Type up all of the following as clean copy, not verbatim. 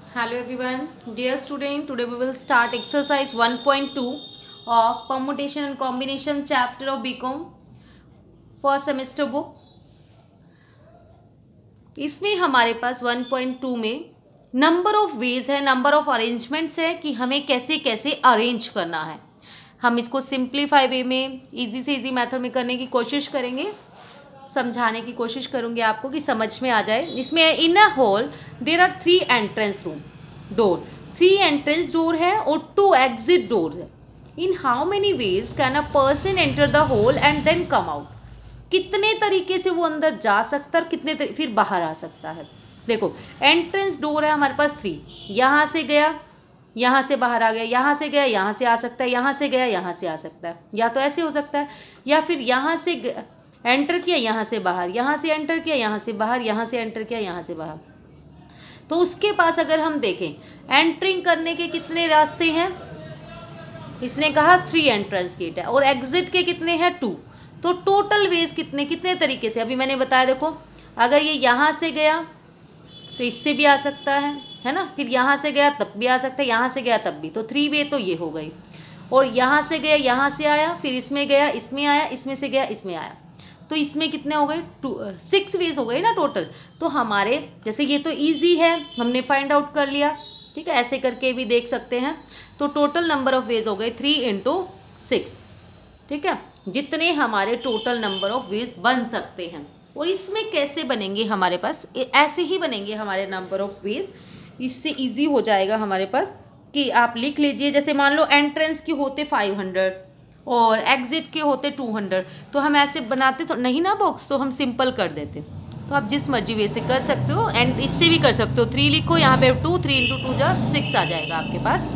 Hello everyone, dear student. Today we will start exercise 1.2 of permutation and combination chapter of BCom first semester book. इसमें हमारे पास 1.2 में number of veg है, number of arrangements है कि हमें कैसे कैसे अरेंज करना है. हम इसको सिंप्लीफाई वे में इजी से इजी मेथड में करने की कोशिश करेंगे, समझाने की कोशिश करूंगी आपको कि समझ में आ जाए. इसमें in a hall there are 3 entrance room door, 3 entrance door है और 2 एग्जिट डोर है. In how many ways can a person enter the hall and then come out. कितने तरीके से वो अंदर जा सकता है और कितने फिर बाहर आ सकता है. देखो एंट्रेंस डोर है हमारे पास 3, यहाँ से गया यहाँ से बाहर आ गया, यहाँ से गया यहाँ से आ सकता है, यहाँ से गया यहाँ से आ सकता है, या तो ऐसे हो सकता है, या फिर यहाँ से एंटर किया यहाँ से बाहर, यहाँ से एंटर किया यहाँ से बाहर, यहाँ से एंटर किया यहाँ से बाहर. तो उसके पास अगर हम देखें एंट्रिंग करने के कितने रास्ते हैं, इसने कहा 3 एंट्रेंस गेट है और एग्जिट के कितने हैं 2. तो टोटल वेज कितने तरीके से अभी मैंने बताया. देखो अगर ये यहाँ से गया तो इससे भी आ सकता है ना, फिर यहाँ से गया तब भी आ सकता है, यहाँ से गया तब भी. तो 3 वे तो ये हो गई. और यहाँ से गया यहाँ से आया, फिर इसमें गया इसमें आया, इसमें से गया इसमें आया. तो इसमें कितने हो गए 6 वेज हो गए ना टोटल. तो हमारे जैसे ये तो इजी है, हमने फाइंड आउट कर लिया. ठीक है, ऐसे करके भी देख सकते हैं. तो टोटल नंबर ऑफ वेज हो गए 3 × 6. ठीक है, जितने हमारे टोटल नंबर ऑफ वेज बन सकते हैं. और इसमें कैसे बनेंगे हमारे पास, ऐसे ही बनेंगे हमारे नंबर ऑफ वेज. इससे इजी हो जाएगा हमारे पास कि आप लिख लीजिए. जैसे मान लो एंट्रेंस के होते 500 और एग्जिट के होते 200, तो हम ऐसे बनाते तो नहीं ना बॉक्स, तो हम सिंपल कर देते. तो आप जिस मर्जी वे से कर सकते हो. एंड इससे भी कर सकते हो. 3 लिखो, यहाँ पे 2, 3 × 2 = 6 आ जाएगा आपके पास.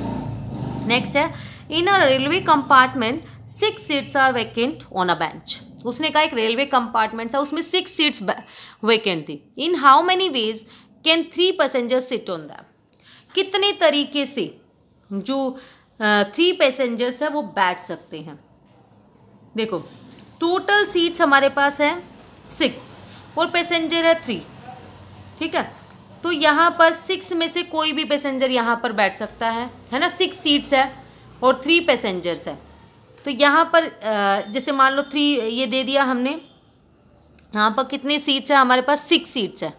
नेक्स्ट है in a railway compartment 6 seats are vacant on a bench. उसने कहा एक रेलवे कंपार्टमेंट था, उसमें 6 सीट्स वैकेंट थी. इन how many ways can 3 passengers sit on that. कितने तरीके से जो 3 पैसेंजर्स है वो बैठ सकते हैं. देखो टोटल सीट्स हमारे पास है 6 और पैसेंजर है 3. ठीक है, तो यहाँ पर 6 में से कोई भी पैसेंजर यहाँ पर बैठ सकता है ना. 6 सीट्स है और 3 पैसेंजर्स है. तो यहाँ पर जैसे मान लो 3 ये दे दिया हमने. यहाँ पर कितनी सीट्स है हमारे पास, 6 सीट्स है.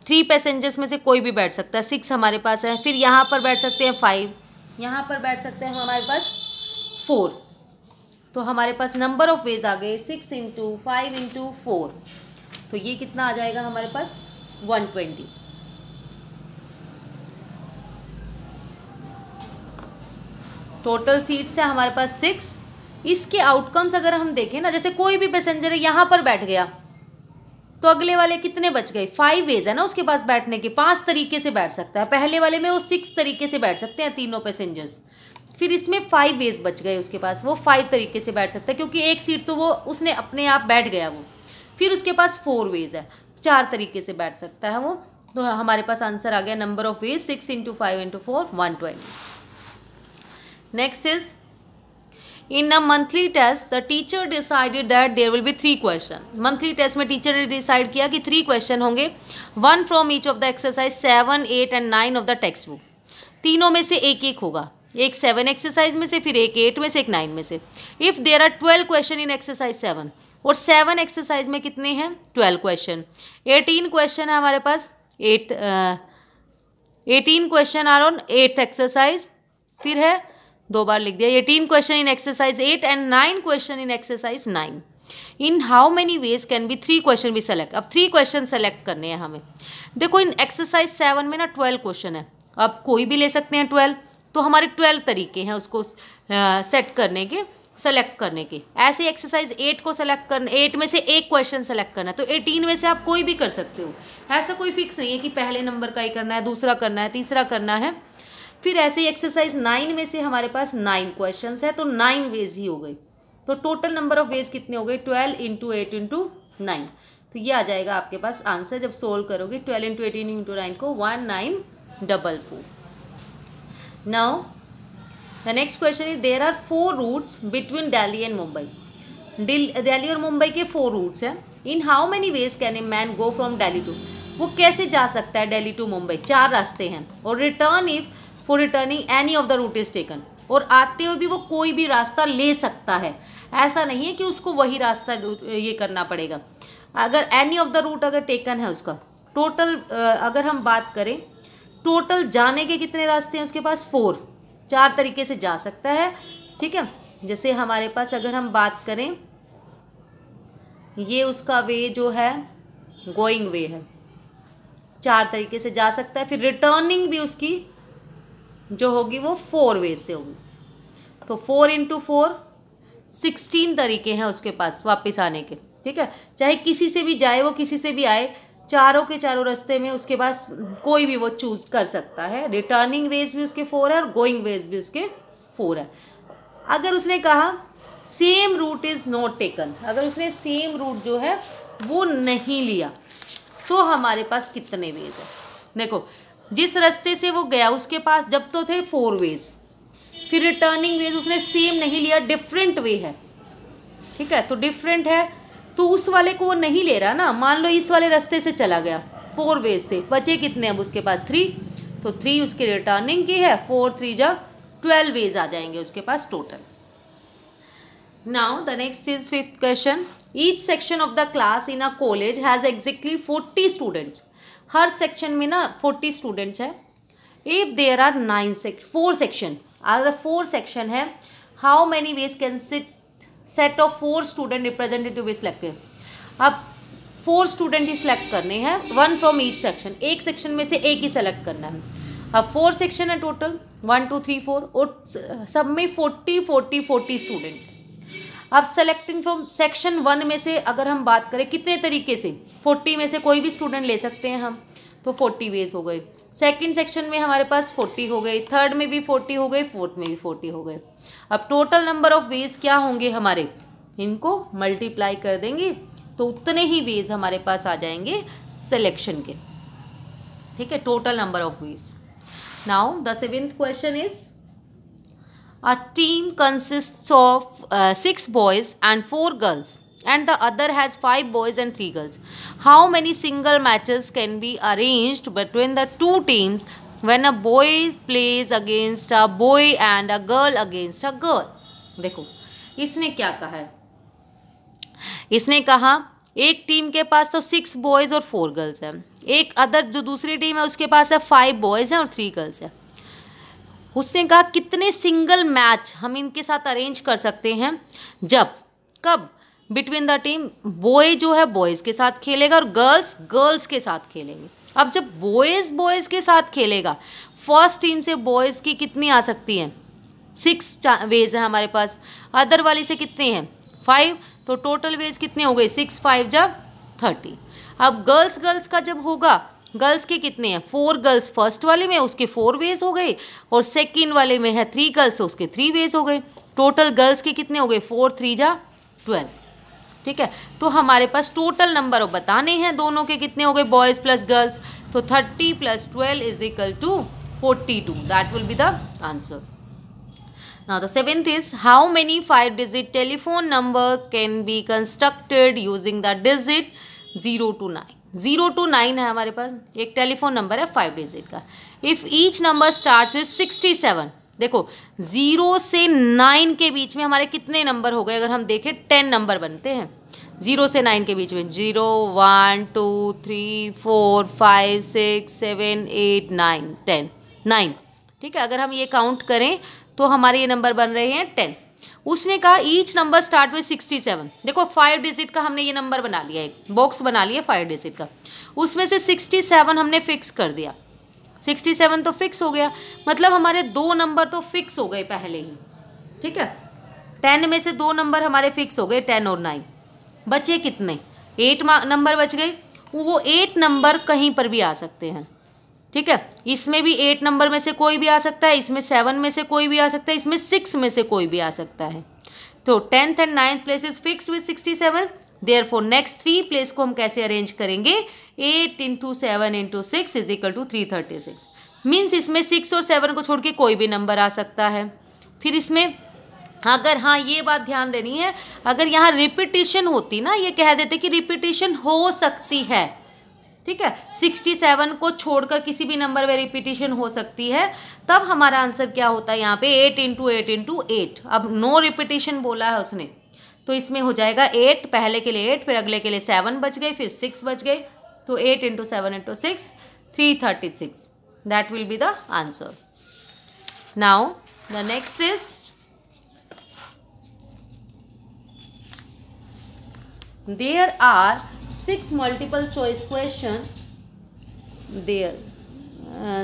3 पैसेंजर्स में से कोई भी बैठ सकता है, 6 हमारे पास है. फिर यहाँ पर बैठ सकते हैं 5, यहाँ पर बैठ सकते हैं हमारे पास 4. तो हमारे पास नंबर ऑफ वेज आ गए 6 × 5 × 4. तो ये कितना आ जाएगा हमारे पास 120. टोटल सीट्स है हमारे पास 6. इसके आउटकम्स अगर हम देखें ना, जैसे कोई भी पैसेंजर है यहाँ पर बैठ गया तो अगले वाले कितने बच गए, 5 वेज है ना उसके पास बैठने के. 5 तरीके से बैठ सकता है. पहले वाले में वो 6 तरीके से बैठ सकते हैं तीनों पैसेंजर्स. फिर इसमें 5 वेज बच गए उसके पास, वो 5 तरीके से बैठ सकता है क्योंकि एक सीट तो वो उसने अपने आप बैठ गया वो. फिर उसके पास 4 वेज है, 4 तरीके से बैठ सकता है वो. तो हमारे पास आंसर आ गया number of veg 6 × 5 × 4 120. Next is in a monthly test the teacher decided that there will be 3 question. Monthly test में टीचर ने डिसाइड किया कि 3 क्वेश्चन होंगे, 1 from each of the exercise 7, 8 and 9 of the text book. तीनों में से एक एक होगा, एक 7 एक्सरसाइज में से, फिर एक 8 में से, एक 9 में से. If there are 12 question in exercise 7 और 7 एक्सरसाइज में कितने हैं 12 क्वेश्चन. 18 क्वेश्चन है हमारे पास 18 question are on 8th exercise. फिर है 2 बार लिख दिया 18 question in exercise 8 and 9 question in exercise 9. In how many ways can be 3 question be select. अब 3 क्वेश्चन सेलेक्ट करने हैं हमें. देखो इन एक्सरसाइज 7 में ना 12 क्वेश्चन है, अब कोई भी ले सकते हैं 12. तो हमारे 12 तरीके हैं उसको सेट करने के, सेलेक्ट करने के. ऐसे एक्सरसाइज 8 को सेलेक्ट करना, 8 में से एक क्वेश्चन सेलेक्ट करना है. तो 18 में से आप कोई भी कर सकते हो. ऐसा कोई फिक्स नहीं है कि पहले नंबर का ही करना है, दूसरा करना है, तीसरा करना है. फिर ऐसे ही एक्सरसाइज 9 में से हमारे पास 9 क्वेश्चंस है, तो 9 वेज ही हो गई. तो टोटल नंबर ऑफ वेज कितने हो गए 12 × 8 × 9. तो ये आ जाएगा आपके पास आंसर जब सोल्व करोगे 12 × 18 × 9 को 1944. Now the next question is there are 4 routes between Delhi and Mumbai. Delhi और मुंबई के 4 रूट्स हैं. In how many ways can a man go from Delhi to. वो कैसे जा सकता है दिल्ली टू मुंबई, 4 रास्ते हैं। और return if for returning any of the route is taken, और आते हुए भी वो कोई भी रास्ता ले सकता है, ऐसा नहीं है कि उसको वही रास्ता ये करना पड़ेगा। अगर एनी ऑफ द रूट अगर टेकन है उसका टोटल, अगर हम बात करें टोटल जाने के कितने रास्ते हैं उसके पास, 4, 4 तरीके से जा सकता है। ठीक है, जैसे हमारे पास अगर हम बात करें, ये उसका वे जो है गोइंग वे है, 4 तरीके से जा सकता है। फिर रिटर्निंग भी उसकी जो होगी वो 4 वे से होगी, तो 4 × 4 16 तरीके हैं उसके पास वापस आने के। ठीक है, चाहे किसी से भी जाए, वो किसी से भी आए, चारों के चारों रास्ते में उसके पास कोई भी वो चूज़ कर सकता है। रिटर्निंग वेज भी उसके 4 है और गोइंग वेज भी उसके 4 है। अगर उसने कहा same route is not taken, अगर उसने सेम रूट जो है वो नहीं लिया, तो हमारे पास कितने वेज है। देखो, जिस रास्ते से वो गया उसके पास जब तो थे 4 वेज, फिर रिटर्निंग वेज उसने सेम नहीं लिया, डिफरेंट वे है। ठीक है, तो डिफरेंट है तो उस वाले को वो नहीं ले रहा ना। मान लो इस वाले रास्ते से चला गया, 4 वेज थे, बचे कितने अब उसके पास 3, तो 3 उसके रिटर्निंग की है, 4 3 जा 12 वेज आ जाएंगे उसके पास total. Now the next is 5th question. Each section of the class in a college has exactly 40 students. हर सेक्शन में ना 40 स्टूडेंट्स है। इफ देयर आर 4 सेक्शन, अगर 4 सेक्शन है, how many ways can set of 4 student representative be selected. अब 4 student ही select करने हैं, 1 from each section, एक सेक्शन में से एक ही सेलेक्ट करना है। अब 4 सेक्शन है टोटल, 1 2 3 4, और सब में 40 स्टूडेंट्स हैं। अब सेलेक्टिंग फ्रॉम सेक्शन 1 में से अगर हम बात करें कितने तरीके से, 40 में से कोई भी स्टूडेंट ले सकते हैं हम, तो 40 वेज हो गए। सेकंड सेक्शन में हमारे पास 40 हो गए, थर्ड में भी 40 हो गए, फोर्थ में भी 40 हो गए। अब टोटल नंबर ऑफ वेज क्या होंगे हमारे, इनको मल्टीप्लाई कर देंगे तो उतने ही वेज हमारे पास आ जाएंगे सिलेक्शन के। ठीक है, total number of veg. Now the 7th question is a team consists of 6 boys and 4 girls and the other has 5 boys and 3 girls. How many single matches can be arranged between the 2 teams when a boy plays against a boy and a girl against a girl? देखो इसने क्या कहा है, इसने कहा एक team के पास तो 6 बॉयज़ और 4 गर्ल्स हैं, एक अदर जो दूसरी टीम है उसके पास है 5 बॉयज़ हैं और 3 गर्ल्स हैं। उसने कहा कितने सिंगल मैच हम इनके साथ अरेंज कर सकते हैं, जब कब बिटवीन द टीम बॉय जो है बॉयज़ के साथ खेलेगा और गर्ल्स गर्ल्स के साथ खेलेंगे। अब जब बॉयज़ के साथ खेलेगा, फर्स्ट टीम से बॉयज़ की कितनी आ सकती हैं, 6 वेज है हमारे पास, अदर वाली से कितने हैं 5, तो टोटल वेज कितने हो गए 6 5 जा 30। अब गर्ल्स का जब होगा, गर्ल्स के कितने हैं 4 गर्ल्स फर्स्ट वाले में, उसके 4 वेज हो गए, और सेकंड वाले में है 3 गर्ल्स, उसके 3 वेज हो गए। टोटल गर्ल्स के कितने हो गए 4 3 जा 12। ठीक है, तो हमारे पास टोटल नंबर बताने हैं दोनों के कितने हो गए बॉयज़ प्लस गर्ल्स, तो 30 + 12 = 42, that will be the answer. Now the 7th is how many 5-digit telephone number can be constructed using the digit 0 to 9। 0 to 9 है हमारे पास, एक टेलीफोन नंबर है 5 डिजिट का। If each number starts with 67, देखो 0 से 9 के बीच में हमारे कितने नंबर हो गए, अगर हम देखें 10 नंबर बनते हैं 0 से 9 के बीच में, 0 1 2 3 4 5 6 7 8 9 10 9। ठीक है, अगर हम ये काउंट करें तो हमारे ये नंबर बन रहे हैं 10। उसने कहा ईच नंबर स्टार्ट विद 67, देखो 5 डिजिट का हमने ये नंबर बना लिया, एक बॉक्स बना लिया 5 डिजिट का, उसमें से 67 हमने फिक्स कर दिया, 67 तो फिक्स हो गया, मतलब हमारे 2 नंबर तो फिक्स हो गए पहले ही। ठीक है, 10 में से 2 नंबर हमारे फिक्स हो गए 10 और 9, बचे कितने 8 नंबर बच गए, वो 8 नंबर कहीं पर भी आ सकते हैं। ठीक है, इसमें भी 8 नंबर में से कोई भी आ सकता है, इसमें 7 में से कोई भी आ सकता है, इसमें 6 में से कोई भी आ सकता है। तो 10th and 9th place is fixed with 67, therefore next 3 place को हम कैसे अरेंज करेंगे, 8 × 7 × 6 = 336। मीन्स इसमें 6 और 7 को छोड़ के कोई भी नंबर आ सकता है। फिर इसमें अगर हाँ ये बात ध्यान देनी है, अगर यहाँ रिपीटिशन होती ना, ये कह देते कि रिपीटिशन हो सकती है, ठीक है, 67 को छोड़कर किसी भी नंबर में रिपीटिशन हो सकती है, तब हमारा आंसर क्या होता है यहाँ पे 8 इंटू 8 इंटू 8। अब नो रिपीटिशन बोला है उसने, तो इसमें हो जाएगा 8, पहले के लिए 8, फिर अगले के लिए 7 बच गए, फिर 6 बच गए, तो 8 into 7 into 6 336, that will be the answer. Now the next is there are 6 multiple choice question, there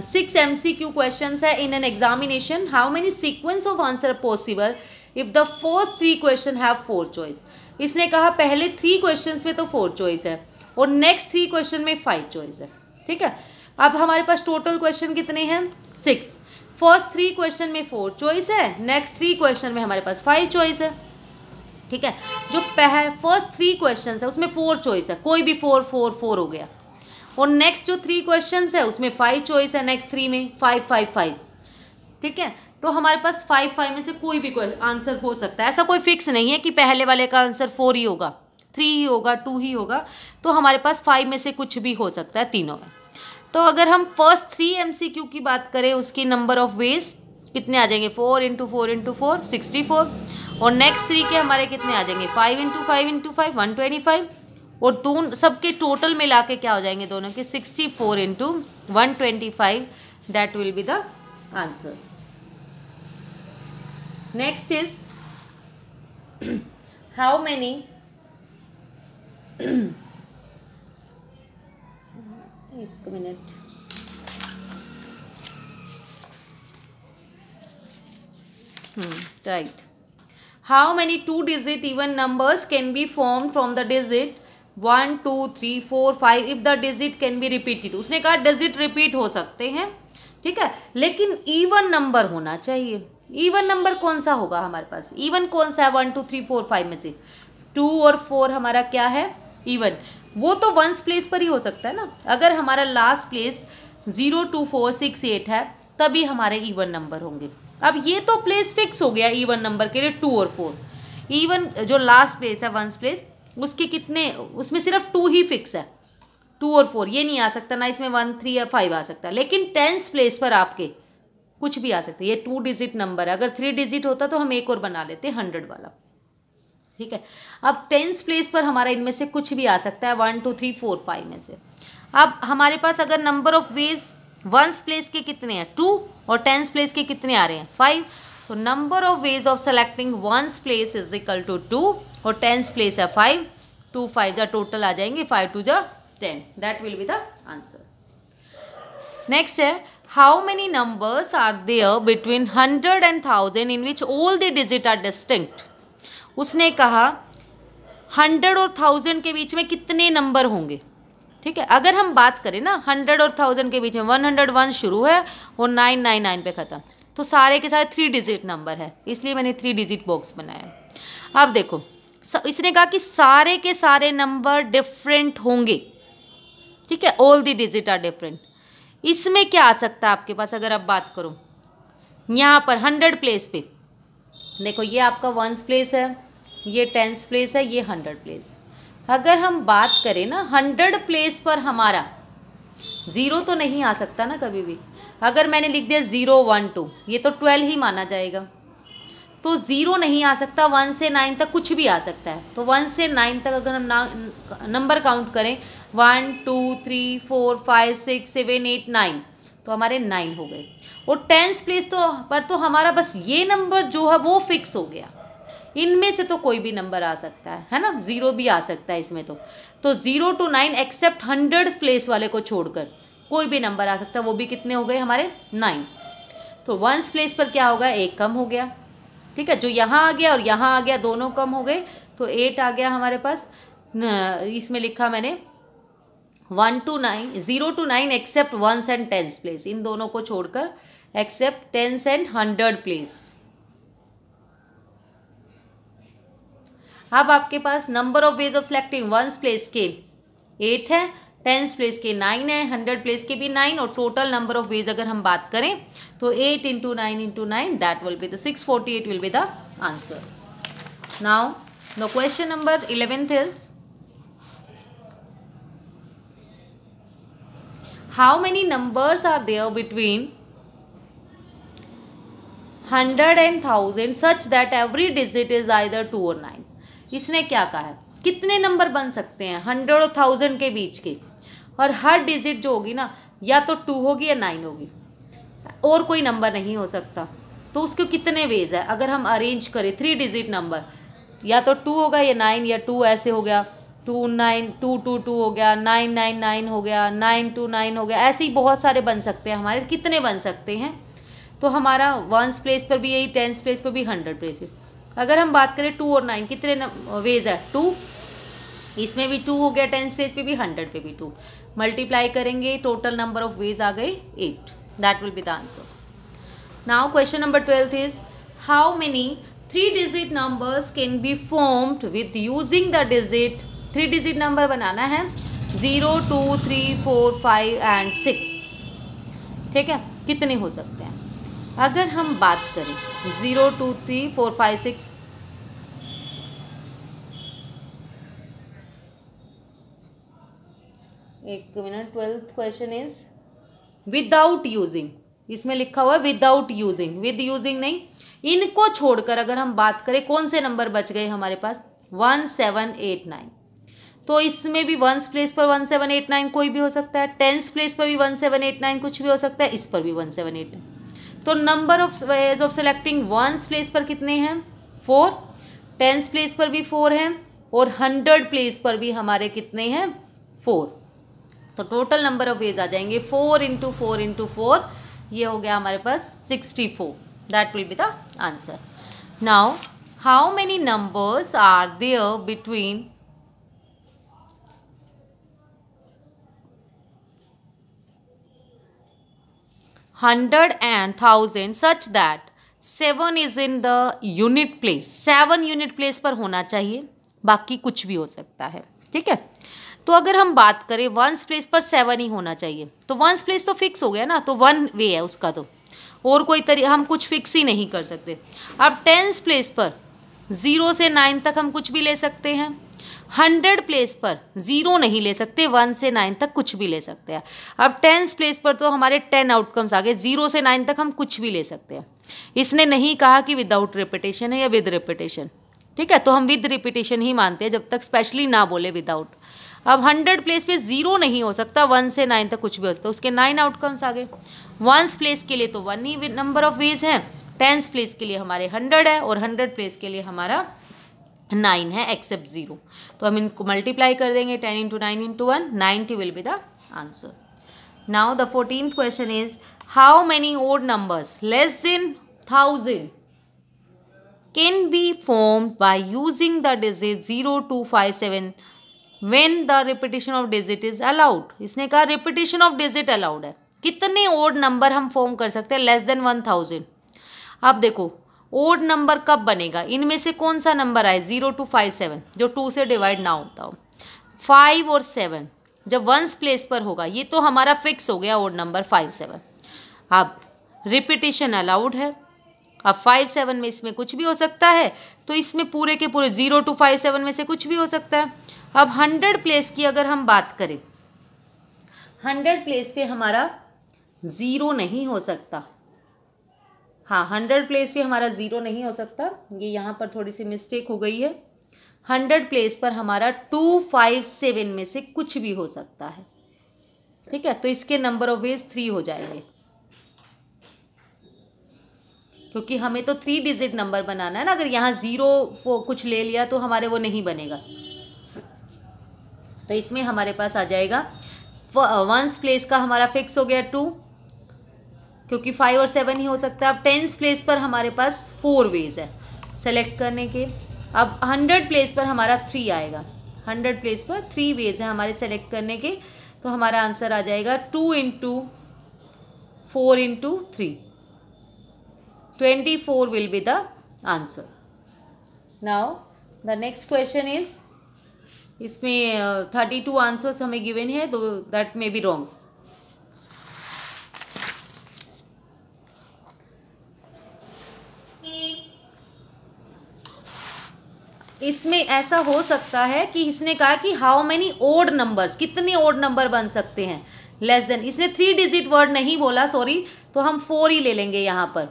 6 MCQ questions है in an examination. How many sequence of answer possible if the first 3 question have 4 choice? इसने कहा पहले 3 questions में तो 4 choice है और next 3 question में 5 choice है, ठीक है। अब हमारे पास टोटल क्वेश्चन कितने हैं 6, फर्स्ट 3 क्वेश्चन में 4 चॉइस है, नेक्स्ट 3 क्वेश्चन में हमारे पास 5 चॉइस है, ठीक है। जो फर्स्ट 3 क्वेश्चन है उसमें 4 चॉइस है, कोई भी 4 4 4 हो गया, और नेक्स्ट जो 3 क्वेश्चन है उसमें 5 चॉइस है, नेक्स्ट 3 में 5 5 5, ठीक है। तो हमारे पास 5 5 में से कोई भी आंसर हो सकता है, ऐसा कोई फिक्स नहीं है कि पहले वाले का आंसर 4 ही होगा, 3 ही होगा, 2 ही होगा, तो हमारे पास 5 में से कुछ भी हो सकता है तीनों में। तो अगर हम फर्स्ट 3 MCQ की बात करें, उसकी नंबर ऑफ वेज कितने आ जाएंगे 4 इंटू 4 इंटू 4 64, और नेक्स्ट 3 के हमारे कितने आ जाएंगे 5 इंटू 5 इंटू 5 125, और दोनों सबके टोटल मिला के क्या हो जाएंगे दोनों के 64 into 125, that will be the answer. Next is how many एक minute, right, how many 2-digit even numbers can be formed from the digit 1 2 3 4 5 if the digit can be repeated? उसने कहा डिजिट रिपीट हो सकते हैं, ठीक है, लेकिन even number होना चाहिए। इवन नंबर कौन सा होगा हमारे पास, इवन कौन सा है 1 2 3 4 5 में से 2 और 4 हमारा क्या है इवन, वो तो वंस प्लेस पर ही हो सकता है ना। अगर हमारा लास्ट प्लेस 0 2 4 6 8 है तभी हमारे इवन नंबर होंगे। अब ये तो प्लेस फिक्स हो गया इवन नंबर के लिए 2 और 4, इवन जो लास्ट प्लेस है वंस प्लेस उसके कितने, उसमें सिर्फ 2 ही फिक्स है, 2 और 4, ये नहीं आ सकता ना, इसमें 1 3 या 5 आ सकता है, लेकिन 10th प्लेस पर आपके कुछ भी आ सकता है। ये 2 डिजिट नंबर है, अगर 3 डिजिट होता तो हम एक और बना लेते 100 वाला, ठीक है। अब 10th प्लेस पर हमारा इनमें से कुछ भी आ सकता है 1 2 3 4 5 में से। अब हमारे पास अगर number of veg ones place के कितने हैं 2 और 10th प्लेस के कितने आ रहे हैं 5, तो number of ways of selecting ones place is equal to 2 और 10th प्लेस है 5, 2 5 जा टोटल आ जाएंगे 5 2 जा 10, that will be the answer. Next है how many numbers are there between 100 and 1000 in which all the digit are distinct. उसने कहा 100 और 1000 के बीच में कितने नंबर होंगे, ठीक है। अगर हम बात करें ना 100 और 1000 के बीच में 101 शुरू है और 999 पे ख़त्म, तो सारे के सारे 3 डिजिट नंबर है, इसलिए मैंने 3 डिजिट बॉक्स बनाया। अब देखो इसने कहा कि सारे के सारे नंबर डिफरेंट होंगे, ठीक है, all the digit are different. इसमें क्या आ सकता है आपके पास, अगर आप बात करो यहाँ पर 100 प्लेस पे देखो, ये आपका 1st प्लेस है, ये 10th प्लेस है, ये 100 प्लेस। अगर हम बात करें ना 100 प्लेस पर हमारा 0 तो नहीं आ सकता ना कभी भी। अगर मैंने लिख दिया 0 1 2, ये तो 12 ही माना जाएगा, तो 0 नहीं आ सकता, 1 से 9 तक कुछ भी आ सकता है। तो 1 से 9 तक अगर हम नंबर काउंट करें 1 2 3 4 5 6 7 8 9, तो हमारे 9 हो गए। और 10th प्लेस तो हमारा बस ये नंबर जो है वो फिक्स हो गया, इनमें से तो कोई भी नंबर आ सकता है ना, 0 भी आ सकता है इसमें। तो 0 to 9 एक्सेप्ट 100 प्लेस वाले को छोड़कर कोई भी नंबर आ सकता है, वो भी कितने हो गए हमारे 9। तो 1st प्लेस पर क्या होगा, 1 कम हो गया, ठीक है, जो यहाँ आ गया और यहाँ आ गया दोनों कम हो गए, तो 8 आ गया हमारे पास। इसमें लिखा मैंने 1 to 9 0 to 9 except 1st and 10th place, इन दोनों को छोड़कर एक्सेप्ट 10th and 100 प्लेस। अब आपके पास number of ways of selecting 1st place के 8 है, 10th प्लेस के 9 है, 100 प्लेस के भी 9, और टोटल नंबर ऑफ वेज अगर हम बात करें तो 8 into 9 into 9, that will be the 648 will be the answer. Now the question number 11th is how many numbers are there between 100 and 1000 such that every digit is either 2 और 9। इसने क्या कहा है, कितने नंबर बन सकते हैं 100 और 1000 के बीच के, और हर डिजिट जो होगी ना या तो 2 होगी या 9 होगी, और कोई नंबर नहीं हो सकता। तो उसके कितने वेज है, अगर हम अरेंज करें 3 डिजिट नंबर, या तो 2 होगा या 9, या 2 ऐसे हो गया, 2 9 2 2 2 हो गया, 9 9 9 हो गया, 9 2 9 हो गया, ऐसे ही बहुत सारे बन सकते हैं हमारे। कितने बन सकते हैं, तो हमारा 1s प्लेस पर भी यही, 10s प्लेस पर भी, 100 प्लेस पर। अगर हम बात करें 2 और 9 कितने वेज है, 2, इसमें भी 2 हो गया, 10s प्लेस पे भी, 100 पे भी 2, मल्टीप्लाई करेंगे, टोटल नंबर ऑफ वेज आ गए 8। That will be the answer. Now question number 12 is how many 3 digit numbers can be formed with using the digit. 3 digit number बनाना है 0 2 3 4 5 एंड 6। ठीक है, कितने हो सकते हैं, अगर हम बात करें 0 2 3 4 5 6, एक minute, 12th question is without using, इसमें लिखा हुआ है विदाउट यूजिंग, विद यूजिंग नहीं। इनको छोड़कर अगर हम बात करें कौन से नंबर बच गए हमारे पास, 1 7 8 9। तो इसमें भी 1s प्लेस पर 1 7 8 9 कोई भी हो सकता है, 10s प्लेस पर भी 1 7 8 9 कुछ भी हो सकता है, इस पर भी 1 7 8 9। तो number of ways of selecting 1s place पर कितने हैं, 4, 10s प्लेस पर भी 4 हैं, और 100 प्लेस पर भी हमारे कितने हैं, 4। तो टोटल नंबर ऑफ वेज आ जाएंगे 4 × 4 × 4, ये हो गया हमारे पास 64। That will be the answer. Now how many numbers are there between 100 and 1000 such that 7 is in the unit place। 7 unit place पर होना चाहिए, बाकी कुछ भी हो सकता है। ठीक है, तो अगर हम बात करें 1s प्लेस पर 7 ही होना चाहिए, तो 1s प्लेस तो फिक्स हो गया ना, तो 1 वे है उसका, तो और कोई हम कुछ फिक्स ही नहीं कर सकते। अब 10s प्लेस पर 0 से 9 तक हम कुछ भी ले सकते हैं, 100 प्लेस पर 0 नहीं ले सकते, 1 से 9 तक कुछ भी ले सकते हैं। अब 10s प्लेस पर तो हमारे 10 आउटकम्स आ गए, 0 से 9 तक हम कुछ भी ले सकते हैं। इसने नहीं कहा कि विदाउट रिपीटेशन है या विद रिपीटेशन। ठीक है, तो हम विद रिपीटेशन ही मानते हैं जब तक स्पेशली ना बोले विदाउट। अब 100 प्लेस पे 0 नहीं हो सकता, 1 से 9 तक कुछ भी हो सकता है, उसके 9 आउटकम्स आ गए। 1s प्लेस के लिए तो 1 ही नंबर ऑफ वेज हैं, 10s प्लेस के लिए हमारे 100 है, और 100 प्लेस के लिए हमारा 9 है एक्सेप्ट 0। तो हम इनको मल्टीप्लाई कर देंगे, 10 × 9 × 1, 90 will be the answer. Now the 14th question is how many odd numbers less than 1000 can be formed by using the digit 0 2 5 7 when the repetition of digit is allowed। इसने कहा repetition of digit allowed है, कितने odd number हम form कर सकते हैं less than 1000। अब देखो ओड नंबर कब बनेगा, इनमें से कौन सा नंबर आए 0 2 5 7 जो 2 से डिवाइड ना होता हो, 5 और 7 जब 1s प्लेस पर होगा, ये तो हमारा फिक्स हो गया ओड नंबर 5 7। अब रिपीटिशन अलाउड है, अब 5 7 में इसमें कुछ भी हो सकता है, तो इसमें पूरे के पूरे 0 2 5 7 में से कुछ भी हो सकता है। अब 100 प्लेस की अगर हम बात करें, 100 प्लेस पे हमारा 0 नहीं हो सकता। हाँ, 100 प्लेस पे हमारा 0 नहीं हो सकता, ये यहाँ पर थोड़ी सी मिस्टेक हो गई है। 100 प्लेस पर हमारा 2 5 7 में से कुछ भी हो सकता है। ठीक है, तो इसके नंबर ऑफ वेज 3 हो जाएंगे, क्योंकि हमें तो 3 डिजिट नंबर बनाना है ना। अगर यहाँ 0 कुछ ले लिया तो हमारे वो नहीं बनेगा। तो इसमें हमारे पास आ जाएगा 1s प्लेस का हमारा फिक्स हो गया 2, क्योंकि 5 और 7 ही हो सकता है। अब 10s प्लेस पर हमारे पास 4 वेज है सेलेक्ट करने के। अब 100 प्लेस पर हमारा 3 आएगा, 100 प्लेस पर 3 वेज है हमारे सेलेक्ट करने के। तो हमारा आंसर आ जाएगा 2 × 4 × 3, 24 will be the answer. Now the next question is, इसमें 32 आंसर्स हमें गिवन है, तो दैट मे बी रॉन्ग। इसमें ऐसा हो सकता है कि इसने कहा कि हाउ मेनी ओड नंबर्स, कितने ओड नंबर बन सकते हैं लेस देन, इसने 3 डिजिट वर्ड नहीं बोला, सॉरी, तो हम 4 ही ले लेंगे यहाँ पर।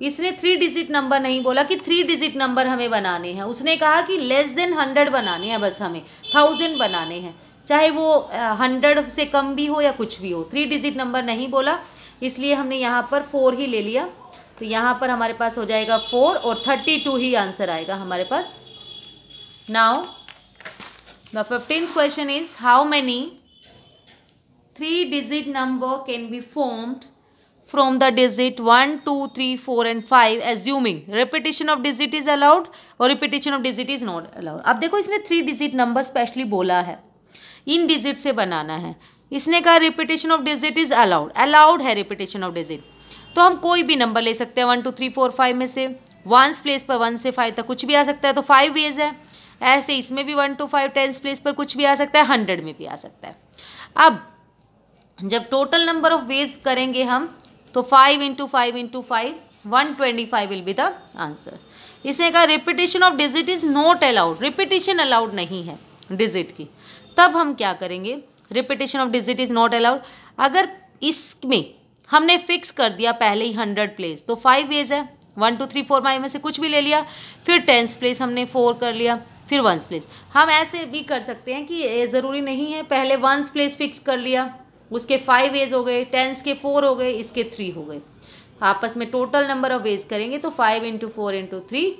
इसने 3 डिजिट नंबर नहीं बोला कि 3 डिजिट नंबर हमें बनाने हैं, उसने कहा कि लेस देन 100 बनाने हैं, बस हमें 1000 बनाने हैं, चाहे वो 100 से कम भी हो या कुछ भी हो। 3 डिजिट नंबर नहीं बोला, इसलिए हमने यहाँ पर 4 ही ले लिया। तो यहाँ पर हमारे पास हो जाएगा 4 और 32 ही आंसर आएगा हमारे पास। Now the 15th question is how many 3 digit number can be formed from the digit 1, 2, 3, 4 and 5 assuming repetition of digit is allowed और repetition of digit is not allowed। अब देखो इसने 3 डिजिट नंबर स्पेशली बोला है, इन digit से बनाना है। इसने कहा repetition of digit is allowed है रिपीटेशन ऑफ डिजिट, तो हम कोई भी नंबर ले सकते हैं 1, 2, 3, 4, 5 में से। 1s प्लेस पर 1 से 5 तक कुछ भी आ सकता है, तो 5 वेज है। ऐसे इसमें भी 1 to 5 10s प्लेस पर कुछ भी आ सकता है, 100 में भी आ सकता है। अब जब टोटल नंबर ऑफ वेज करेंगे हम, तो 5 × 5 × 5 125 विल बी द आंसर। इसने कहा repetition of digit is not allowed, repetition allowed नहीं है डिजिट की। तब हम क्या करेंगे, repetition of digit is not allowed, अगर इसमें हमने फिक्स कर दिया पहले ही 100 प्लेस, तो 5 वेज है, 1, 2, 3, 4, 5 में से कुछ भी ले लिया, फिर 10s प्लेस हमने 4 कर लिया, फिर 1s प्लेस। हम ऐसे भी कर सकते हैं कि ज़रूरी नहीं है, पहले 1s प्लेस फिक्स कर लिया, उसके 5 वेज हो गए, 10s के 4 हो गए, इसके 3 हो गए। आपस में टोटल नंबर ऑफ वेज करेंगे तो 5 × 4 × 3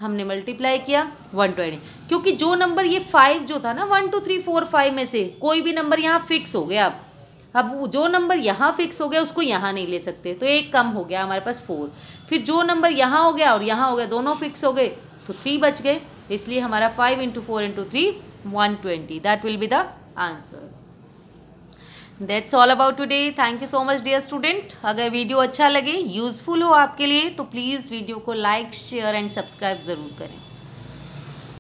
हमने मल्टीप्लाई किया 120, क्योंकि जो नंबर ये 5 जो था ना 1, 2, 3, 4, 5 में से कोई भी नंबर यहाँ फिक्स हो गया। अब जो नंबर यहाँ फिक्स हो गया उसको यहाँ नहीं ले सकते, तो एक कम हो गया हमारे पास 4। फिर जो नंबर यहाँ हो गया और यहाँ हो गया, दोनों फिक्स हो गए, तो 3 बच गए। इसलिए हमारा 5 × 4 × 3 120, that will be the answer. That's all about today. Thank you so much dear student। अगर वीडियो अच्छा लगे, यूज़फुल हो आपके लिए, तो प्लीज़ वीडियो को लाइक, शेयर एंड सब्सक्राइब ज़रूर करें।